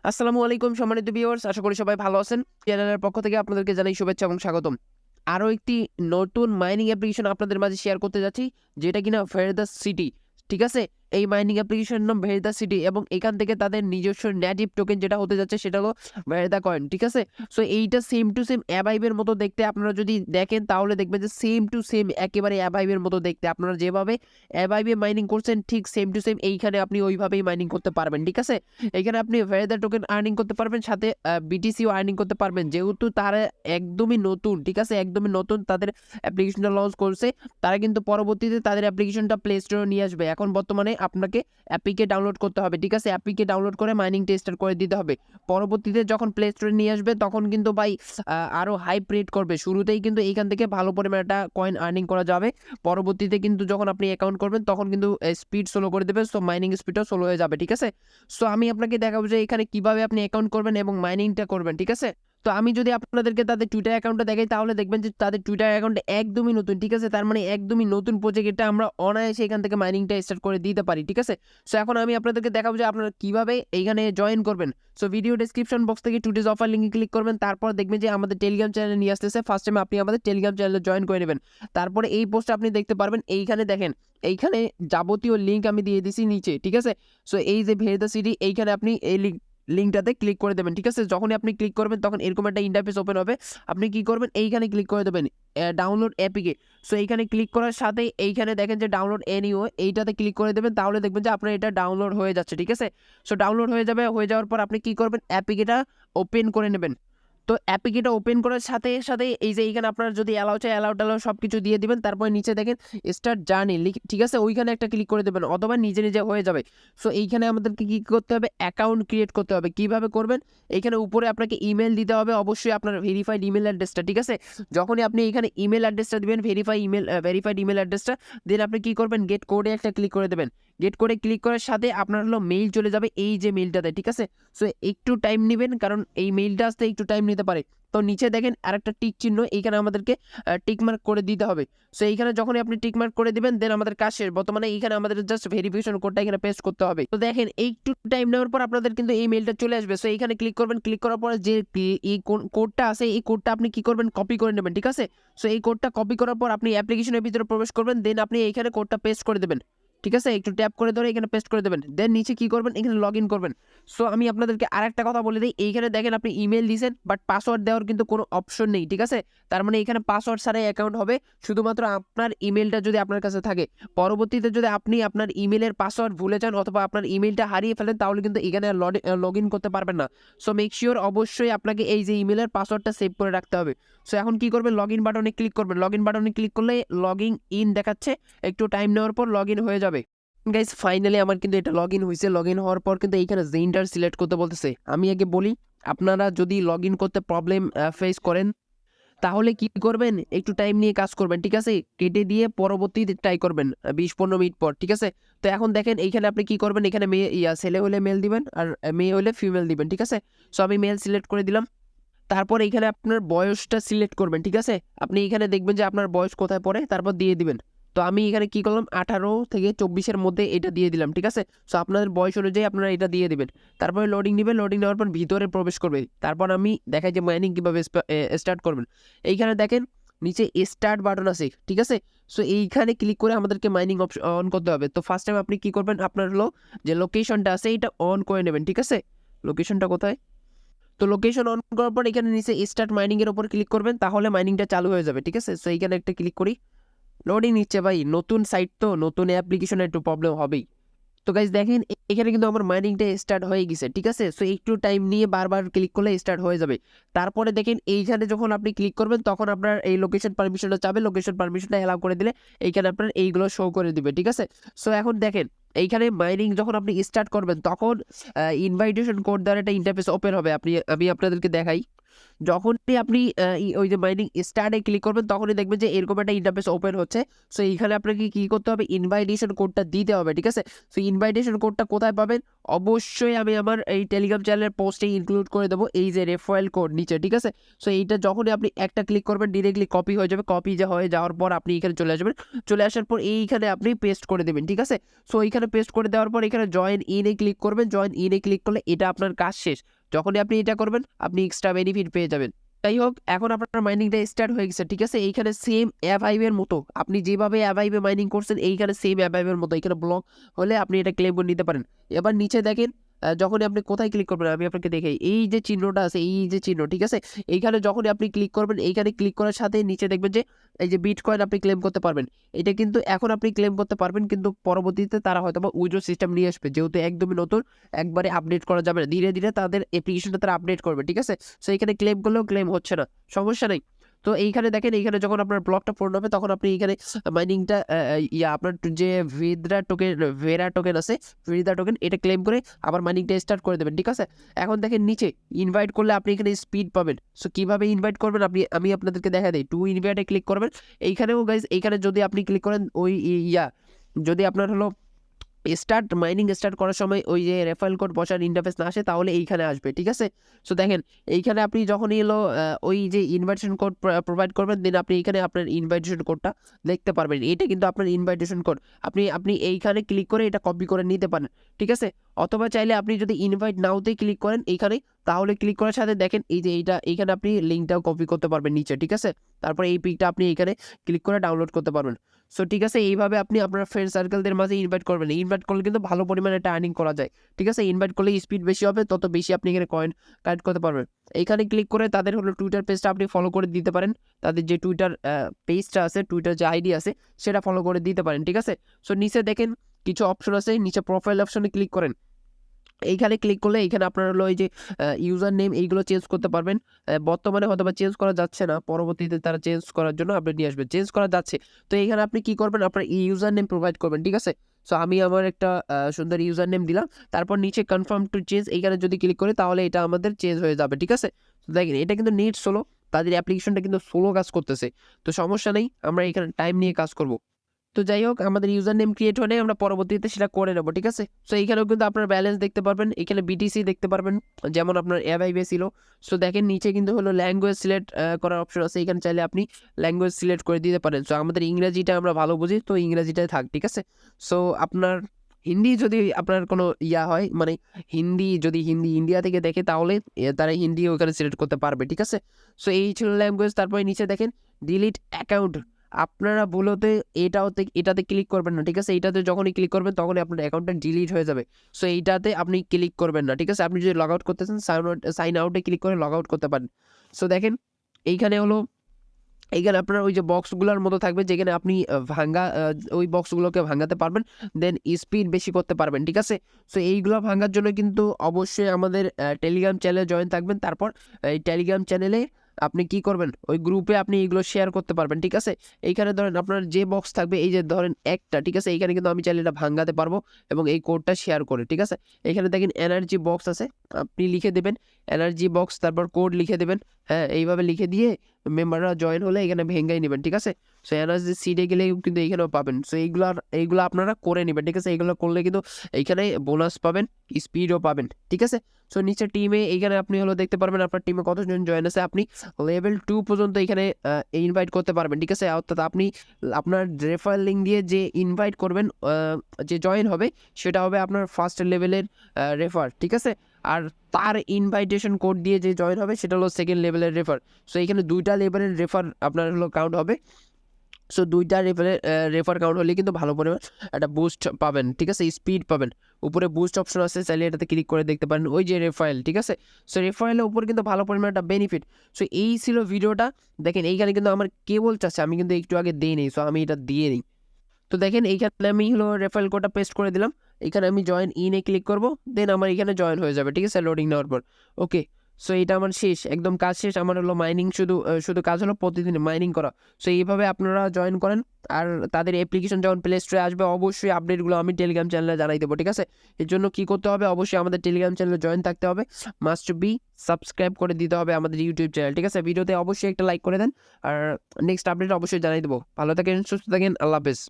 আসসালামু আলাইকুম সম্মানিত ভিউয়ার্স, আশা করি সবাই ভালো আছেন। চ্যানেলের পক্ষ থেকে আপনাদেরকে জানাই শুভেচ্ছা এবং স্বাগতম। আরো একটি নতুন মাইনিং অ্যাপ্লিকেশন আপনাদের মাঝে শেয়ার করতে যাচ্ছি, যেটা কিনা ভেরদা সিটি। ঠিক আছে, এই মাইনিং অ্যাপ্লিকেশনের নাম ভেরদা সিটি এবং এখান থেকে তাদের নিজস্ব নেটিভ টোকেন যেটা হতে যাচ্ছে সেটা হলো ভেরদা কয়েন। ঠিক আছে, সো এইটা সেম টু সেম অ্যাভাইভের মতো দেখতে। আপনারা যদি দেখেন তাহলে দেখবেন যে সেম টু সেম একেবারে অ্যাভাইভের মতো দেখতে। আপনারা যেভাবে অ্যাভাইভে মাইনিং করছেন ঠিক সেম টু সেম এইখানে আপনি ওইভাবেই মাইনিং করতে পারবেন। ঠিক আছে, এখানে আপনি ভেরিদা টোকেন আর্নিং করতে পারবেন, সাথে বিটিসিও আর্নিং করতে পারবেন, যেহেতু তারা একদমই নতুন। ঠিক আছে, একদমই নতুন তাদের অ্যাপ্লিকেশনটা লঞ্চ করছে। তারা কিন্তু পরবর্তীতে তাদের অ্যাপ্লিকেশনটা প্লে স্টোরে নিয়ে আসবে। এখন বর্তমানে আপনাকে অ্যাপিকে ডাউনলোড করতে হবে। ঠিক আছে, অ্যাপিকে ডাউনলোড করে মাইনিংটা স্টার্ট করে দিতে হবে। পরবর্তীতে যখন প্লে স্টোরে নিয়ে আসবে তখন কিন্তু ভাই আরও হাই রেট করবে। শুরুতেই কিন্তু এইখান থেকে ভালো পরিমাণে একটা কয়েন আর্নিং করা যাবে। পরবর্তীতে কিন্তু যখন আপনি অ্যাকাউন্ট করবেন তখন কিন্তু স্পিড স্লো করে দেবে, সো মাইনিং স্পিডটাও স্লো হয়ে যাবে। ঠিক আছে, সো আমি আপনাকে দেখাবো যে এখানে কিভাবে আপনি অ্যাকাউন্ট করবেন এবং মাইনিংটা করবেন। ঠিক আছে, তো আমি যদি আপনাদেরকে তাদের টুইটার অ্যাকাউন্টটা দেখাই তাহলে দেখবেন যে তাদের টুইটার অ্যাকাউন্টে একদমই নতুন। ঠিক আছে, তার মানে একদমই নতুন প্রজেক্ট, এটা আমরা অনায়াসে এখান থেকে মাইনিংটা স্টার্ট করে দিতে পারি। ঠিক আছে, সো এখন আমি আপনাদেরকে দেখাবো যে আপনারা কিভাবে এইখানে জয়েন করবেন। সো ভিডিও ডেসক্রিপশন বক্স থেকে টুডেজ অফার লিঙ্কে ক্লিক করবেন, তারপর দেখবেন যে আমাদের টেলিগ্রাম চ্যানেলে নিয়ে আসতেছে। ফার্স্ট টাইম আপনি আমাদের টেলিগ্রাম চ্যানেলে জয়েন করে নেবেন। তারপরে এই পোস্টে আপনি দেখতে পারবেন, এইখানে দেখেন এইখানে যাবতীয় লিঙ্ক আমি দিয়ে দিছি নিচে। ঠিক আছে, সো এই যে ভেরিদা সিটি, এইখানে আপনি এই লিঙ্কটাতে ক্লিক করে দেবেন। ঠিক আছে, যখনই আপনি ক্লিক করবেন তখন এরকম একটা ইন্টারফেস ওপেন হবে। আপনি কি করবেন, এইখানে ক্লিক করে দেবেন ডাউনলোড অ্যাপিকে। সো এইখানে ক্লিক করার সাথে এইখানে দেখেন যে ডাউনলোড এনিও, এইটাতে ক্লিক করে দেবেন, তাহলে দেখবেন যে আপনার এটা ডাউনলোড হয়ে যাচ্ছে। ঠিক আছে, সো ডাউনলোড হয়ে যাবে। হয়ে যাওয়ার পর আপনি কি করবেন, অ্যাপিকেটা ওপেন করে নেবেন। তো অ্যাপিকেটা ওপেন করার সাথে সাথে এই যে এইখানে আপনার যদি অ্যালাউ চাই অ্যালাউ টালাউ সব কিছু দিয়ে দিবেন। তারপরে নিচে দেখেন স্টার্ট জার্নি, ঠিক আছে, ওইখানে একটা ক্লিক করে দেবেন, অথবা নিজে নিজে হয়ে যাবে। সো এইখানে আমাদেরকে কি করতে হবে, অ্যাকাউন্ট ক্রিয়েট করতে হবে। কিভাবে করবেন, এইখানে উপরে আপনাকে ইমেল দিতে হবে, অবশ্যই আপনার ভেরিফাইড ইমেল অ্যাড্রেসটা। ঠিক আছে, যখনই আপনি এখানে ইমেল অ্যাড্রেসটা দিবেন, ভেরিফাইড ইমেল অ্যাড্রেসটা, দেন আপনি কি করবেন, গেট কোডে একটা ক্লিক করে দেবেন। গেট কোডে ক্লিক করার সাথে আপনার হলো মেইল চলে যাবে এই যে মেইলটাতে। ঠিক আছে, সো একটু টাইম নেবেন, কারণ এই মেইলটা আসতে একটু টাইম নিতে পারে। তো নিচে দেখেন আরেকটা টিক চিহ্ন, এইখানে আমাদেরকে টিক মার্ক করে দিতে হবে। সো এইখানে যখনই আপনি টিক মার্ক করে দিবেন দেন আমাদের কাজ শেষ। বর্তমানে এইখানে আমাদের জাস্ট ভেরিফিকেশন কোডটা এখানে পেস্ট করতে হবে। তো দেখেন একটু টাইম নেওয়ার পর আপনাদের কিন্তু এই মেইলটা চলে আসবে। সো এইখানে ক্লিক করবেন, ক্লিক করার পর যে এই কোডটা আছে এই কোডটা আপনি কি করবেন, কপি করে নেবেন। ঠিক আছে, সো এই কোডটা কপি করার পর আপনি অ্যাপ্লিকেশনের ভিতরে প্রবেশ করবেন, দেন আপনি এইখানে কোডটা পেস্ট করে দেবেন। ঠিক আছে, একটু ট্যাপ করে ধরে এখানে পেস্ট করে দেবেন, দেন নিচে কি করবেন, এখানে লগ ইন করবেন। সো আমি আপনাদেরকে আরেকটা কথা বলে দিই, এইখানে দেখেন আপনি ইমেল দিয়েছেন বাট পাসওয়ার্ড দেওয়ার কিন্তু কোনো অপশন নেই। ঠিক আছে, তার মানে এখানে পাসওয়ার্ড ছাড়াই অ্যাকাউন্ট হবে, শুধুমাত্র আপনার ইমেলটা যদি আপনার কাছে থাকে। পরবর্তীতে যদি আপনি আপনার ইমেলের পাসওয়ার্ড ভুলে যান অথবা আপনার ইমেলটা হারিয়ে ফেলেন তাহলে কিন্তু এখানে লগ ইন করতে পারবেন না। সো মেক শিওর অবশ্যই আপনাকে এই যে ইমেলের পাসওয়ার্ডটা সেভ করে রাখতে হবে। সো এখন কি করবেন, লগ ইন বাটনে ক্লিক করবেন। লগ ইন বাটনে ক্লিক করলে লগিং ইন দেখাচ্ছে, একটু টাইম নেওয়ার পর লগ ইন হয়ে যাবে। গাইস ফাইনালি আমার কিন্তু এটা লগ ইন হয়েছে। লগ ইন হওয়ার পর কিন্তু এইখানে জেন্ডার সিলেক্ট করতে বলতেছে। আমি আগে বলি, আপনারা যদি লগ ইন করতে প্রবলেম ফেস করেন তাহলে কি করবেন, একটু টাইম নিয়ে কাজ করবেন। ঠিক আছে, কেটে দিয়ে পরবর্তীতে ট্রাই করবেন 20-15 মিনিট পর। ঠিক আছে, তো এখন দেখেন এইখানে আপনি কি করবেন, এখানে ছেলে হলে মেল দিবেন আর মেয়ে হলে ফিমেল দিবেন। ঠিক আছে, সো আমি মেল সিলেক্ট করে দিলাম। তারপর এইখানে আপনার বয়সটা সিলেক্ট করবেন। ঠিক আছে, আপনি এখানে দেখবেন যে আপনার বয়স কোথায় পড়ে, তারপর দিয়ে দিবেন। তো আমি এখানে কি করলাম, 18 থেকে 24-এর মধ্যে এটা দিয়ে দিলাম। ঠিক আছে, সো আপনাদের বয়স অনুযায়ী আপনারা এটা দিয়ে দিবেন। তারপরে লোডিং নেবেন, লোডিং নেওয়ার পর ভিতরে প্রবেশ করবে। তারপর আমি দেখাই যে মাইনিং কীভাবে স্টার্ট করবেন। এইখানে দেখেন নিচে স্টার্ট বাটন আছে। ঠিক আছে, সো এইখানে ক্লিক করে আমাদেরকে মাইনিং অন করতে হবে। তো ফার্স্ট টাইম আপনি কি করবেন, আপনার হলো যে লোকেশনটা আছে এটা অন করে নেবেন। ঠিক আছে, লোকেশনটা কোথায়, তো লোকেশন অন করার পর এখানে নিচে স্টার্ট মাইনিং এর উপর ক্লিক করবেন, তাহলে মাইনিংটা চালু হয়ে যাবে। ঠিক আছে, সো এইখানে একটা ক্লিক করি, লোডিং নিচ্ছে ভাই, নতুন সাইট তো নতুন অ্যাপ্লিকেশনে একটু প্রবলেম হবেই। তো গাইজ দেখেন এখানে কিন্তু আমার মাইনিংটা স্টার্ট হয়ে গেছে। ঠিক আছে, সো একটু টাইম নিয়ে বারবার ক্লিক করলে স্টার্ট হয়ে যাবে। তারপরে দেখেন এইখানে যখন আপনি ক্লিক করবেন তখন আপনার এই লোকেশন পারমিশনটা চাবে, লোকেশন পারমিশনটা অ্যালাউ করে দিলে এইখানে আপনার এইগুলো শো করে দিবে। ঠিক আছে, সো এখন দেখেন এইখানে মাইনিং যখন আপনি স্টার্ট করবেন তখন ইনভাইটেশন কোড দ্বারা একটা ইন্টারফেস ওপেন হবে। আমি আপনাদেরকে দেখাই, যখনই আপনি ওই যে মাইনিং স্টার্টে ক্লিক করবেন তখনই দেখবেন যে এরকম একটা ইন্টারফেস ওপেন হচ্ছে। সো এইখানে আপনাকে কি করতে হবে, ইনভাইটেশন কোডটা দিতে হবে। ঠিক আছে, সো ইনভাইটেশন কোডটা কোথায় পাবেন, অবশ্যই আমি আমার এই টেলিগ্রাম চ্যানেলের পোস্টে ইনক্লুড করে দেবো, এই যে রেফারেল কোড নিচে। ঠিক আছে, সো এইটা যখনই আপনি একটা ক্লিক করবেন ডিরেক্টলি কপি হয়ে যাবে। কপি হয়ে যাওয়ার পর আপনি এখানে চলে আসবেন, চলে আসার পর এইখানে আপনি পেস্ট করে দেবেন। ঠিক আছে, সো এইখানে পেস্ট করে দেওয়ার পর এখানে জয়েন ইনে ক্লিক করবেন। জয়েন ইনে ক্লিক করলে এটা আপনার কাজ শেষ। যখনই আপনি এটা করবেন আপনি এক্সট্রা বেনিফিট পেয়ে যাবেন। যাই হোক, এখন আপনার মাইনিংটা স্টার্ট হয়ে গেছে, ঠিক আছে? এইখানে সেম অ্যাভাইভের মতো আপনি যেভাবে অ্যাভাইভে মাইনিং করছেন এইখানে সেম অ্যাভাইভের মতো এখানে ব্লক হলে আপনি এটা ক্লেম করে নিতে পারেন। এবার নিচে দেখেন যখনই আপনি কোথায় ক্লিক করবেন আমি আপনাকে দেখাই, এই যে চিহ্নটা আছে, এই যে চিহ্ন, ঠিক আছে? এইখানে যখনই আপনি ক্লিক করবেন এইখানে ক্লিক করার সাথে নিচে দেখবেন যে এই যে বিটকয়েন আপনি ক্লেম করতে পারবেন। এটা কিন্তু এখন আপনি ক্লেম করতে পারবেন, কিন্তু পরবর্তীতে তারা হয়তো বা উইথড্র সিস্টেম নিয়ে আসবে, যেহেতু একদমই নতুন একবারে আপডেট করা যাবে না, ধীরে ধীরে তাদের অ্যাপ্লিকেশনটা তারা আপডেট করবে, ঠিক আছে? সো এখানে ক্লেম করলেও ক্লেম হচ্ছে না, সমস্যা নেই। তো এইখানে দেখেন, এইখানে যখন আপনার ব্লকটা পূর্ণ হবে তখন আপনি এইখানে মাইনিংটা আপনার যে ভেরা টোকেন আছে, ভেরিদা টোকেন, এটা ক্লেম করে আবার মাইনিংটা স্টার্ট করে দেবেন, ঠিক আছে? এখন দেখেন নিচে ইনভাইট করলে আপনি এখানে স্পিড পাবেন। সো কিভাবে ইনভাইট করবেন আমি আপনাদেরকে দেখা দিই। টু ইনভাইটে ক্লিক করবেন। এইখানেও গাইজ, এইখানে যদি আপনি ক্লিক করেন ওই যদি আপনার হলো মাইনিং স্টার্ট করার সময় ওই যে রেফারেল কোড বসার ইন্টারফেস না আসে তাহলে এইখানে আসবে, ঠিক আছে? সো দেখেন এইখানে আপনি যখনই এলো ওই যে ইনভাইটেশন কোড প্রোভাইড করবেন, দেন আপনি এইখানে আপনার ইনভাইটেশন কোডটা দেখতে পারবেন। এটা কিন্তু আপনার ইনভাইটেশন কোড, আপনি এইখানে ক্লিক করে এটা কপি করে নিতে পারেন, ঠিক আছে? অথবা চাইলে আপনি যদি ইনভাইট নাওতে ক্লিক করেন এইখানে, তাহলে ক্লিক করার সাথে দেখেন এই যে এইখানে আপনি লিঙ্কটাও কপি করতে পারবেন নিচে, ঠিক আছে? তারপরে এই পিকটা আপনি এইখানে ক্লিক করে ডাউনলোড করতে পারবেন। সো ঠিক আছে, এইভাবে আপনি আপনার ফ্রেন্ড সার্কেলদের মাঝে ইনভাইট করবেন। ইনভাইট করলে কিন্তু ভালো পরিমাণে একটা আর্নিং করা যায়, ঠিক আছে? ইনভাইট করলে স্পিড বেশি হবে, তত বেশি আপনি এখানে কয়েন কালেক্ট করতে পারবেন। এইখানে ক্লিক করে তাদের হলো টুইটার পেজটা আপনি ফলো করে দিতে পারেন, তাদের যে টুইটার পেজটা আছে, টুইটার যে আইডি আছে সেটা ফলো করে দিতে পারেন, ঠিক আছে? সো নিচে দেখেন কিছু অপশন আছে, নিচে প্রোফাইল অপশনে ক্লিক করেন। এইখানে ক্লিক করলে এইখানে আপনার হলো এই যে ইউজার নেম এইগুলো চেঞ্জ করতে পারবেন। বর্তমানে হয়তো বা চেঞ্জ করা যাচ্ছে না, পরবর্তীতে তারা চেঞ্জ করার জন্য আপডেট নিয়ে আসবে। চেঞ্জ করা যাচ্ছে, তো এইখানে আপনি কি করবেন, আপনার ইউজার নেম প্রোভাইড করবেন, ঠিক আছে? সো আমি আমার একটা সুন্দর ইউজার নেম দিলাম, তারপর নিচে কনফার্ম টু চেঞ্জ এইখানে যদি ক্লিক করি তাহলে এটা আমাদের চেঞ্জ হয়ে যাবে, ঠিক আছে? তো দেখেন এটা কিন্তু নেট স্লো, তাদের অ্যাপ্লিকেশনটা কিন্তু স্লো কাজ করতেছে, তো সমস্যা নেই, আমরা এখানে টাইম নিয়ে কাজ করব। তো যাই হোক, আমাদের ইউজার নেম ক্রিয়েট হলে আমরা পরবর্তীতে সেটা করে নেব, ঠিক আছে? সো এইখানেও কিন্তু আপনার ব্যালেন্স দেখতে পারবেন, এখানে বিটিসি দেখতে পারবেন, যেমন আপনার অ্যাভাইভে ছিল। সো দেখেন নিচে কিন্তু হলো ল্যাঙ্গুয়েজ সিলেক্ট করার অপশন আছে, এখানে চাইলে আপনি ল্যাঙ্গুয়েজ সিলেক্ট করে দিতে পারেন। সো আমাদের ইংরেজিটা আমরা ভালো বুঝি, তো ইংরেজিটাই থাক, ঠিক আছে? সো আপনার হিন্দি যদি আপনার কোনো হয়, মানে হিন্দি ইন্ডিয়া থেকে দেখে তাহলে তারা হিন্দি ওখানে সিলেক্ট করতে পারবে, ঠিক আছে? সো এই ছিল ল্যাঙ্গুয়েজ। তারপরে নিচে দেখেন ডিলিট অ্যাকাউন্ট, আপনারা বলতে এটাতে ক্লিক করবেন না, ঠিক আছে? এইটাতে যখনই ক্লিক করবেন তখনই আপনার অ্যাকাউন্টটা ডিলিট হয়ে যাবে। সো এইটাতে আপনি ক্লিক করবেন না, ঠিক আছে? আপনি যদি লগ আউট করতেছেন সাইন আউটে ক্লিক করে লগ আউট করতে পারেন। সো দেখেন এইখানে আপনার ওই যে বক্সগুলোর মতো থাকবে, যেখানে আপনি ওই বক্সগুলোকে ভাঙাতে পারবেন, দেন স্পিড বেশি করতে পারবেন, ঠিক আছে? সো এইগুলো ভাঙার জন্য কিন্তু অবশ্যই আমাদের টেলিগ্রাম চ্যানেলে জয়েন থাকবেন। তারপর এই টেলিগ্রাম চ্যানেলে আপনি কি করবেন, ওই গ্রুপে আপনি এগুলো শেয়ার করতে পারবেন, ঠিক আছে? এইখানে ধরেন আপনার যে বক্স থাকবে, এই যে ধরেন একটা, ঠিক আছে? এইখানে কিন্তু আমি চাইলে এটা ভাঙাতে পারবো এবং এই কোডটা শেয়ার করে, ঠিক আছে? এখানে দেখেন এনার্জি বক্স আছে, আপনি লিখে দেবেন এনার্জি বক্স, তারপর কোড লিখে দেবেন। হ্যাঁ, এইভাবে লিখে দিয়ে মেম্বাররা জয়েন হলে এখানে ভেঙ্গাই নেবেন, ঠিক আছে? সো এনার্জি সিডে গেলে কিন্তু এইখানেও পাবেন। সো এইগুলো আপনারা করে নেবেন, ঠিক আছে? এইগুলো করলে কিন্তু এইখানে বোনাস পাবেন, স্পিডও পাবেন, ঠিক আছে? সো নিচে টিমে এইখানে আপনি হলো দেখতে পারবেন আপনার টিমে কতজন জয়েন আছে। আপনি লেভেল 2 পর্যন্ত এখানে ইনভাইট করতে পারবেন, ঠিক আছে? অর্থাৎ আপনি আপনার রেফারেল লিঙ্ক দিয়ে যে ইনভাইট করবেন, যে জয়েন হবে সেটা হবে আপনার ফার্স্ট লেভেলের রেফার, ঠিক আছে? আর তার ইনভাইটেশন কোড দিয়ে যে জয়েন হবে সেটা হলো সেকেন্ড লেভেলের রেফার। সো এখানে 2টা লেভেলের রেফার আপনার হলো কাউন্ট হবে। সো 2টা রেফার কাউন্ট হলে কিন্তু ভালো পরিমাণ একটা বুস্ট পাবেন, ঠিক আছে? স্পিড পাবেন। উপরে বুস্ট অপশন আছে, চাইলে এটাতে ক্লিক করে দেখতে পারেন, ওই যে রেফারেল, ঠিক আছে? সো রেফারেলের উপর কিন্তু ভালো পরিমাণ একটা বেনিফিট। সো এই ছিল ভিডিওটা। দেখেন এইখানে কিন্তু আমার কেবল চাচ্ছে, আমি কিন্তু একটু আগে দিই নেই, সো আমি এটা দিয়ে নিই। তো দেখেন এইখানে আমি হলো রেফারেল কোডটা পেস্ট করে দিলাম, এখানে আমি জয়েন ইনে ক্লিক করব, দেন আমার এখানে জয়েন হয়ে যাবে, ঠিক আছে? লোডিং নেওয়ার পর ওকে। সো এটা আমার শেষ, একদম কাজ শেষ। আমার হলো মাইনিং শুধু কাজ হলো প্রতিদিন মাইনিং করা। সো এইভাবে আপনারা জয়েন করেন। আর তাদের অ্যাপ্লিকেশন যখন প্লে স্টোরে আসবে অবশ্যই আপডেটগুলো আমি টেলিগ্রাম চ্যানেলে জানাই দেবো, ঠিক আছে? এর জন্য কী করতে হবে, অবশ্যই আমাদের টেলিগ্রাম চ্যানেলে জয়েন থাকতে হবে, মাস্ট বি সাবস্ক্রাইব করে দিতে হবে আমাদের ইউটিউব চ্যানেল, ঠিক আছে? ভিডিওতে অবশ্যই একটা লাইক করে দেন, আর নেক্সট আপডেট অবশ্যই জানাই দেবো। ভালো থাকেন, সুস্থ থাকেন, আল্লাহ হাফেজ।